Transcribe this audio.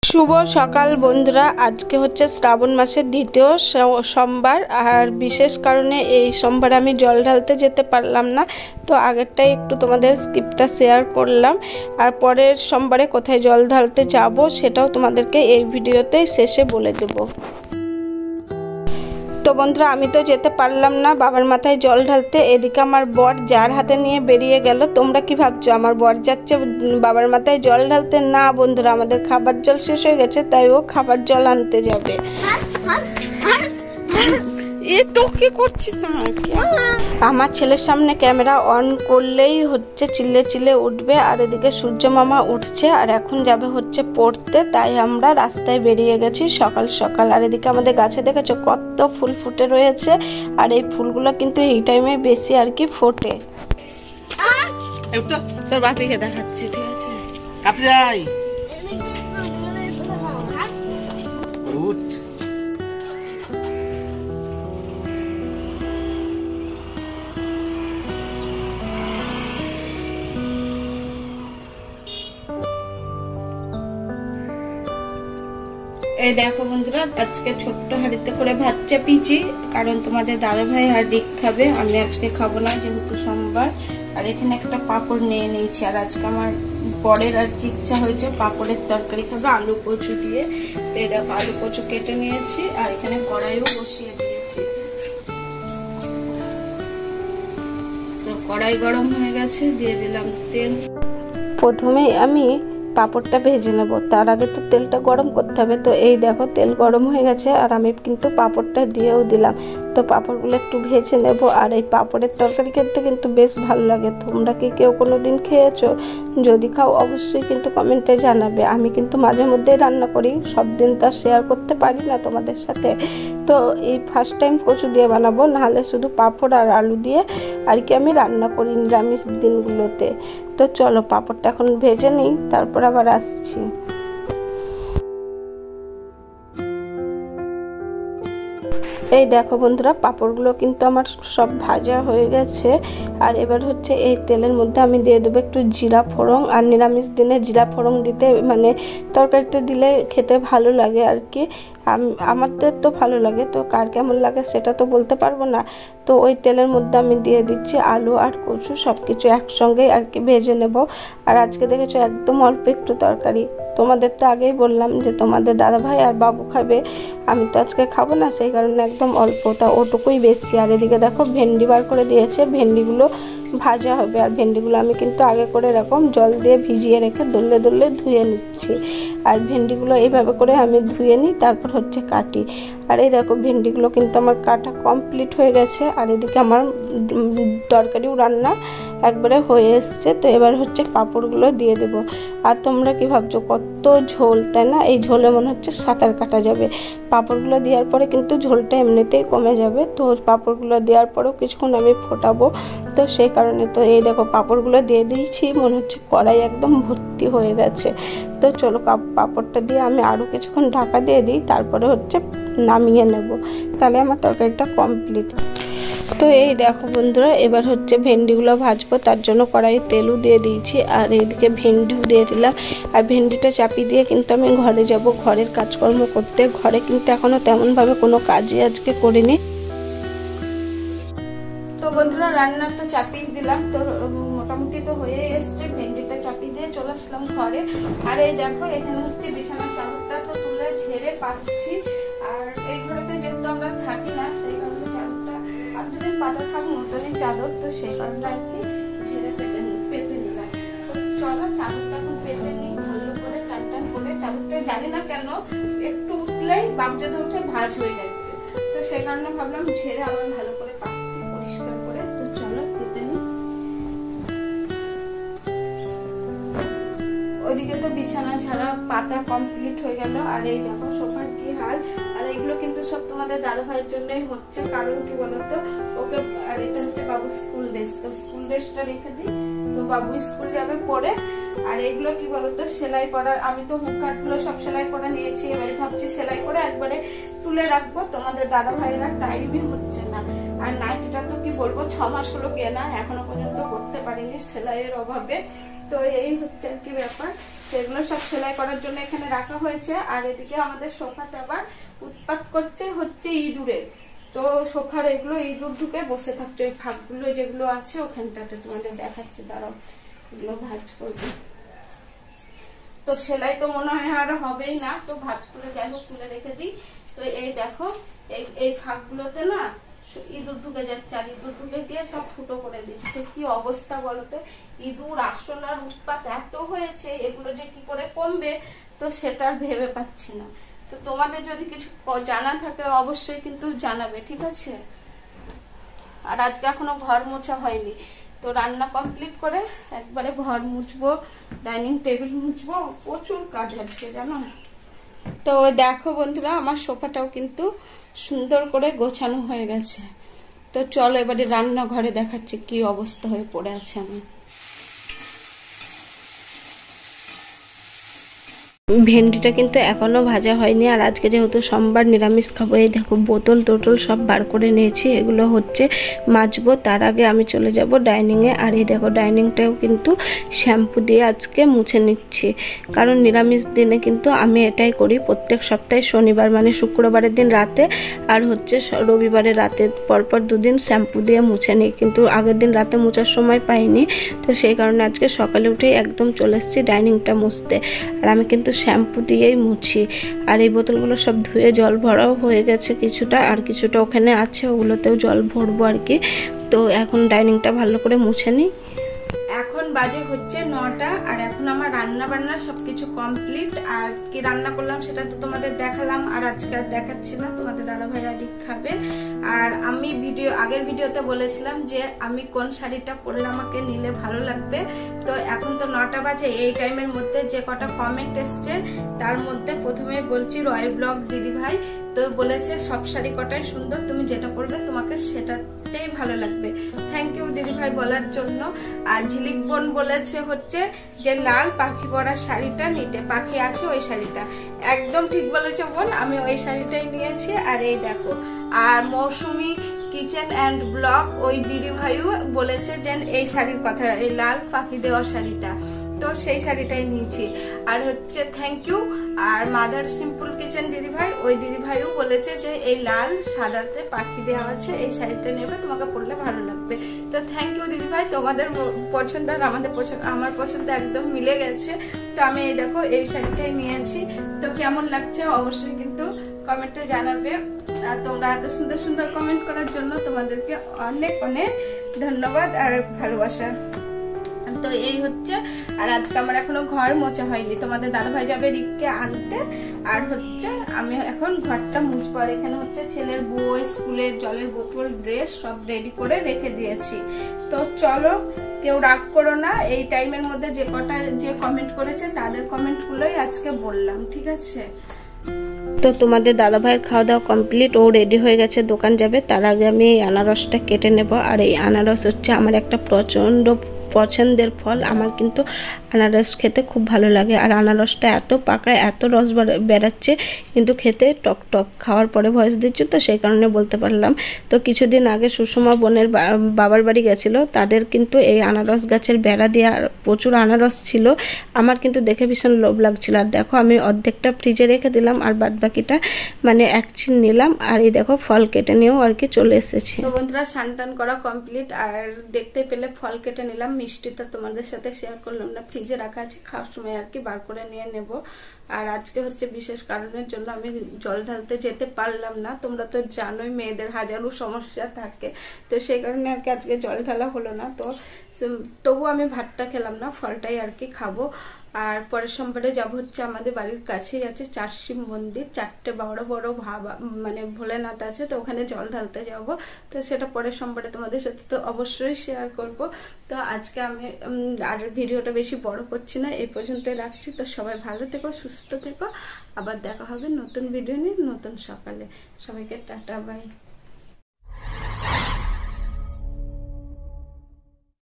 শুভ সকাল বন্ধুরা। আজকে হচ্ছে শ্রাবণ মাসের দ্বিতীয় সোমবার, আর বিশেষ কারণে এই সোমবার আমি জল ঢালতে যেতে পারলাম না, তো আগেরটাই একটু তোমাদের স্কিপটা শেয়ার করলাম। আর পরের সোমবারে কোথায় জল ঢালতে যাব সেটাও তোমাদেরকে এই ভিডিওতেই শেষে বলে দেবো। তো বন্ধুরা, আমি তো যেতে পারলাম না বাবার মাথায় জল ঢালতে। এদিকে আমার বর যার হাতে নিয়ে বেরিয়ে গেল। তোমরা কি ভাবছো আমার বর যাচ্ছে বাবার মাথায় জল ঢালতে? না বন্ধুরা, আমাদের খাবার জল শেষ হয়ে গেছে, তাই ও খাবার জল আনতে যাবে। আমার ছেলের সামনে ক্যামেরা অন করলেই হচ্ছে চিল্লে চিল্লে উঠবে। আর এদিকে সূর্য মামা উঠছে আর এখন যাবে হচ্ছে পড়তে, তাই আমরা রাস্তায় বেরিয়ে গেছি সকাল সকাল। আর এদিকে আমাদের গাছে দেখেছো কত ফুল ফুটে রয়েছে, আর এই ফুলগুলো কিন্তু এই টাইমে বেশি আর কি ফোটে। তোর বাপিকে দেখাচ্ছি, ঠিক আছে? এই দেখো বন্ধুরা, আজকে ছোট্ট হাঁড়িতে করে ভাত চাপিয়েছি, কারণ তোমাদের দাদা ভাই আর রিক খাবে, আমি আজকে খাবো না যেহেতু সোমবার। আর এখানে একটা পাঁপড় নিয়ে নিয়েছি, আর আজকে আমার বরের আর কি ইচ্ছা হয়েছে পাঁপড়ের তরকারি খাবে আলু কচু দিয়ে। তো এই দেখো আলু কচু কেটে নিয়েছি, আর এখানে কড়াইও বসিয়ে দিয়েছি। তো কড়াই গরম হয়ে গেছে, দিয়ে দিলাম তেল। প্রথমেই আমি পাঁপড়টা ভেজে নেব, তার আগে তো তেলটা গরম করতে হবে। তো এই দেখো তেল গরম হয়ে গেছে, আর আমি কিন্তু পাঁপড়টা দিয়েও দিলাম। তো পাঁপড়গুলো একটু ভেজে নেব। আর এই পাঁপড়ের তরকারি খেতে কিন্তু বেশ ভালো লাগে। তোমরা কি কেউ কোনো দিন খেয়েছো? যদি খাও অবশ্যই কিন্তু কমেন্টে জানাবে। আমি কিন্তু মাঝে মধ্যেই রান্না করি, সব দিন তো শেয়ার করতে পারি না তোমাদের সাথে। তো এই ফার্স্ট টাইম কচু দিয়ে বানাবো, নাহলে শুধু পাঁপড় আর আলু দিয়ে আর কি আমি রান্না করি নিরামিষ দিনগুলোতে। তো চলো পাঁপড়টা এখন ভেজে নিই, তারপর আবার আসছি। এই দেখো বন্ধুরা, পাঁপড়গুলো কিন্তু আমার সব ভাজা হয়ে গেছে। আর এবার হচ্ছে এই তেলের মধ্যে আমি দিয়ে দেবো একটু জিরা ফোড়ন। আর নিরামিষ দিনে জিরা ফোড়ন দিতে মানে তরকারিতে দিলে খেতে ভালো লাগে আর কি। আমাদের তো ভালো লাগে, তো কার কেমন লাগে সেটা তো বলতে পারবো না। তো ওই তেলের মধ্যে আমি দিয়ে দিচ্ছি আলু আর কচু, সব কিছু একসঙ্গে আর কি ভেজে নেব। আর আজকে দেখেছো একদম অল্প একটু তরকারি। তোমাদের তো আগেই বললাম যে তোমাদের দাদা ভাই আর বাবু খাবে, আমি তো আজকে খাবো না, সেই কারণে একদম অল্প, তা ওটুকুই বেশি। আর এদিকে দেখো ভেন্ডি বার করে দিয়েছে, ভেন্ডিগুলো ভাজা হবে। আর ভেন্ডিগুলো আমি কিন্তু আগে করে এরকম জল দিয়ে ভিজিয়ে রেখে দলে দলে ধুয়ে নিচ্ছি। আর ভেন্ডিগুলো এইভাবে করে আমি ধুয়ে নিই, তারপর হচ্ছে কাটি। আর এই দেখো ভেন্ডিগুলো কিন্তু আমার কাটা কমপ্লিট হয়ে গেছে। আর এদিকে আমার তরকারিও রান্না একবারে হয়ে এসছে। তো এবার হচ্ছে পাঁপড়গুলো দিয়ে দেব। আর তোমরা কি ভাবছো কত ঝোল, তাই না? এই ঝোলে মনে হচ্ছে সাঁতার কাটা যাবে। পাঁপড়গুলো দেওয়ার পরে কিন্তু ঝোলটা এমনিতেই কমে যাবে। তো পাঁপড়গুলো দেওয়ার পরেও কিছুক্ষণ আমি ফোটাবো, তো সেই কারণে তো এই দেখো পাঁপড়গুলো দিয়ে দিয়েছি, মনে হচ্ছে কড়াই একদম ভর্তি হয়ে গেছে। তো চলো পাঁপড়টা দিয়ে আমি আরও কিছুক্ষণ ঢাকা দিয়ে দিই, তারপরে হচ্ছে নামিয়ে নেব, তাহলে আমার তরকারিটা কমপ্লিট। তো এই দেখো বন্ধুরা, এবার হচ্ছে ভেন্ডিগুলো ভাজবো, তার জন্য কড়াইয়ে তেলও দিয়ে দিয়েছি। আর এইদিকে ভেন্ডিও দিয়ে দিলাম। আর ভেন্ডিটা চাপিয়ে দিয়ে কিন্তু আমি ঘরে যাব ঘরের কাজকর্ম করতে। ঘরে কিন্তু এখনো তেমনভাবে কোনো কাজই আজকে করিনি। তো বন্ধুরা, রান্না তো চাপিয়ে দিলাম, তো মোটামুটি তো হয়ে এসছে। ভেন্ডিটা চাপিয়ে দিয়ে চলে আসলাম ঘরে। আর এই দেখো এখানে হচ্ছে বিছানার চাদরটা তো তুলে ঝেড়ে পাচ্ছি। আর এই ঘরেতে যেহেতু আমরা থাকি না, সেই কারণে চাদরটা আর যদি পাতা থাক নতুনই চাদর, তো সেই কারণে আর কি ঝেড়ে পেতে নিলাম। তো চলো চাদরটা এখন পেতে নিই ভালো করে, টান টান করে। চাদরটা জানি না কেন একটু উঠলেই বাপজাদা উঠে ভাঁজ হয়ে যাচ্ছে, তো সেই কারণে ভাবলাম ঝেড়ে আবার ভালো করে পাতি পরিষ্কার করে। তো চলো পেতে নিই। ওইদিকে তো বিছানা ঝাড়া পাতা কমপ্লিট হয়ে গেল। আর এই দেখো সোফার কি হাল। আর এগুলো কিন্তু সব তোমাদের দাদা ভাইয়ের জন্যই হচ্ছে, কারণ কি বলতো ওকে। আর এটা হচ্ছে বাবুর স্কুল ড্রেস, তো স্কুল ড্রেসটা রেখে দিই, তো বাবু স্কুল যাবে পরে। আর এগুলো কি বলতো সেলাই করার, আমি তো হুক কাটগুলো সব সেলাই করে নিয়েছি, এবারে ভাবছি সেলাই করে একবারে তুলে রাখবো। তোমাদের দাদা ভাইয়েরা টাইমই হচ্ছে না। আর নাইটিটা তো কি বলবো 6 মাস হলো কেনা, এখনো পর্যন্ত করতে পারিনি সেলাইয়ের অভাবে। তো এই হচ্ছে আর কি ব্যাপার। সেগুলো সব সেলাই করার জন্য এখানে রাখা হয়েছে। আর এদিকে আমাদের সোফাতে আবার উৎপাত করছে হচ্ছে ইঁদুরের। তো সোফার এগুলো ইঁদুর ঢুকে বসে থাকছে, ওই ফাঁকগুলো যেগুলো আছে ওখানটাতে তোমাদের দেখাচ্ছি, দাঁড়াও এগুলো ভাঁজ করবো। তো সেলাই তো মনে হয় আর হবেই না, তো ভাঁজ করে যাই হোক তুলে রেখে দিই। তো এই দেখো এই ফাঁকগুলোতে না ইঁদুর ঢুকে যাচ্ছে, আর ইঁদুর ঢুকে গিয়ে সব ফুটো করে দিচ্ছে। কি অবস্থা বলতো, ইঁদুর আরশোলার উৎপাত এত হয়েছে, এগুলো যে কি করে কমবে তো সেটা ভেবে পাচ্ছি না। তো তোমাদের যদি কিছু জানা থাকে অবশ্যই কিন্তু জানাবে, ঠিক আছে। আর আজকে এখনো ঘর মোছা হয়নি, তো রান্না কমপ্লিট করে একবারে ঘর মুছবো, ডাইনিং টেবিল মুছবো, প্রচুর কাজ আছে জানো। তো দেখো বন্ধুরা, আমার সোফাটাও কিন্তু সুন্দর করে গোছানো হয়ে গেছে। তো চলো এবারে রান্নাঘরে দেখাচ্ছি কি অবস্থা হয়ে পড়ে আছে আমি। ভেন্ডিটা কিন্তু এখনো ভাজা হয়নি, আর আজকে যেহেতু সোমবার নিরামিষ খাবো। এই দেখো বোতল টোটল সব বার করে নিয়েছি, এগুলো হচ্ছে মাজবো। তার আগে আমি চলে যাব ডাইনিংয়ে। আর এই দেখো ডাইনিংটাও কিন্তু শ্যাম্পু দিয়ে আজকে মুছে নিচ্ছি, কারণ নিরামিষ দিনে কিন্তু আমি এটাই করি প্রত্যেক সপ্তাহে। শনিবার মানে শুক্রবারের দিন রাতে আর হচ্ছে রবিবারের রাতে পরপর দুদিন শ্যাম্পু দিয়ে মুছে নিই, কিন্তু আগের দিন রাতে মোছার সময় পাইনি। তো সেই কারণে আজকে সকালে উঠেই একদম চলে এসেছি ডাইনিংটা মুছতে। আর আমি কিন্তু শ্যাম্পু দিয়েই মুছি। আর এই বোতলগুলো সব ধুয়ে জল ভরাও হয়ে গেছে কিছুটা, আর কিছুটা ওখানে আছে, ওগুলোতেও জল ভরবো আর কি। তো এখন ডাইনিংটা ভালো করে মুছে নিই। এখন বাজে হচ্ছে 9টা, আর এখন আমার রান্না বান্না সবকিছু কমপ্লিট। আর কি রান্না করলাম সেটা তো তোমাদের দেখালাম, আর আজকে আর দেখাচ্ছি না, তোমাদের দাদাভাই আদি খাবে। আর আমি আগের ভিডিওতে বলেছিলাম যে আমি কোন শাড়িটা পরলে আমাকে নিলে ভালো লাগবে। তো এখন তো 9টা বাজে, এই টাইমের মধ্যে যে কটা কমেন্ট এসছে তার মধ্যে প্রথমে বলছি রয়্যাল ব্লগ দিদি ভাই, তো বলেছে সব শাড়ি কটাই সুন্দর, তুমি যেটা পরবে তোমাকে সেটাতেই ভালো লাগবে। থ্যাংক ইউ দিদি ভাই বলার জন্য। আর ঝিলিক বোন বলেছে হচ্ছে যে লাল পাখি পরা শাড়িটা নিতে, পাখি আছে ওই শাড়িটা। একদম ঠিক বলেছে বোন, আমি ওই শাড়িটাই নিয়েছি। আর এই দেখো, আর মৌসুমি কিচেন অ্যান্ড ব্লগ ওই দিদি ভাইও বলেছে যে এই শাড়ির কথা, এই লাল পাখি দেওয়া শাড়িটা, তো সেই শাড়িটাই নিয়েছি। আর হচ্ছে থ্যাংক ইউ। আর মাদার সিম্পল কিচেন দিদি ভাই, ওই দিদি ভাইও বলেছে যে এই লাল সাদাতে পাখি দেওয়া আছে, এই শাড়িটা নেবে, তোমাকে পরলে ভালো লাগবে। তো থ্যাংক ইউ দিদি ভাই, তোমাদের পছন্দ আর আমার পছন্দ একদম মিলে গেছে। তো আমি এই দেখো এই শাড়িটাই নিয়েছি। তো কেমন লাগছে অবশ্যই কিন্তু কমেন্টে জানাবে। আর তোমরা এত সুন্দর সুন্দর কমেন্ট করার জন্য তোমাদেরকে অনেক অনেক ধন্যবাদ আর ভালোবাসা। তো এই হচ্ছে। আর আজকে আমার এখনো ঘর মোছা হয়নি, তোমাদের দাদাভাই যাবে রিককে আনতে। আর হচ্ছে আমি এখন ঘরটা মুছবো। আর এখানে হচ্ছে ছেলের বই, স্কুলের জলের বোতল, ড্রেস সব রেডি করে রেখে দিয়েছি। তো চলো, কেউ রাগ করো না, এই টাইমের মধ্যে যে কমেন্ট করেছে তাদের কমেন্ট গুলোই আজকে বললাম, ঠিক আছে। তো তোমাদের দাদাভাইয়ের খাওয়া দাওয়া কমপ্লিট, ও রেডি হয়ে গেছে দোকান যাবে। তার আগে আমি এই আনারসটা কেটে নেব। আর এই আনারস হচ্ছে আমার একটা প্রচণ্ড পছন্দের ফল, আমার কিন্তু আনারস খেতে খুব ভালো লাগে। আর আনারসটা এত পাকা, এত রস বেরাচ্ছে, কিন্তু খেতে টক টক। খাওয়ার পরে ভয়েস দিচ্ছি তো সেই কারণে বলতে পারলাম। তো কিছুদিন আগে সুষমা বোনের বাবার বাড়ি গেছিল, তাদের কিন্তু এই আনারস গাছের বেড়া দিয়ে প্রচুর আনারস ছিল। আমার কিন্তু দেখে ভীষণ লোভ লাগছিল। আর দেখো আমি অর্ধেকটা ফ্রিজে রেখে দিলাম, আর বাদ বাকিটা মানে এক ছিন নিলাম। আর এই দেখো ফল কেটে নিয়েও আর কি চলে এসেছি। তো বন্ধুরা স্নান টান করা কমপ্লিট, আর দেখতে পেলে ফল কেটে নিলাম। মিষ্টিটা তোমাদের সাথে শেয়ার করলাম না, ফ্রিজে রাখা আছে, খাওয়ার সময় আর কি বার করে নিয়ে নেব। আর আজকে হচ্ছে বিশেষ কারণের জন্য আমি জল ঢালতে যেতে পারলাম না। তোমরা তো জানোই মেয়েদের হাজারো সমস্যা থাকে, তো সেই কারণে আর কি আজকে জল ঢালা হলো না। তো তবু আমি ভাতটা খেলাম না, ফলটাই আর কি খাবো। আর পরের সোমবারে যাব হচ্ছে আমাদের বাড়ির কাছেই আছে চারশিব মন্দির, 4টে বড় বড় মানে ভোলেনাথ আছে, তো ওখানে জল ঢালতে যাব। তো সেটা পরের সোমবারে তোমাদের সাথে তো অবশ্যই শেয়ার করব। তো আজকে আমি আর ভিডিওটা বেশি বড় করছি না, এই পর্যন্তই রাখছি। তো সবাই ভালো থেকো, সুস্থ থেকো, আবার দেখা হবে নতুন ভিডিও নিয়ে নতুন সকালে। সবাইকে টাটা, বাই।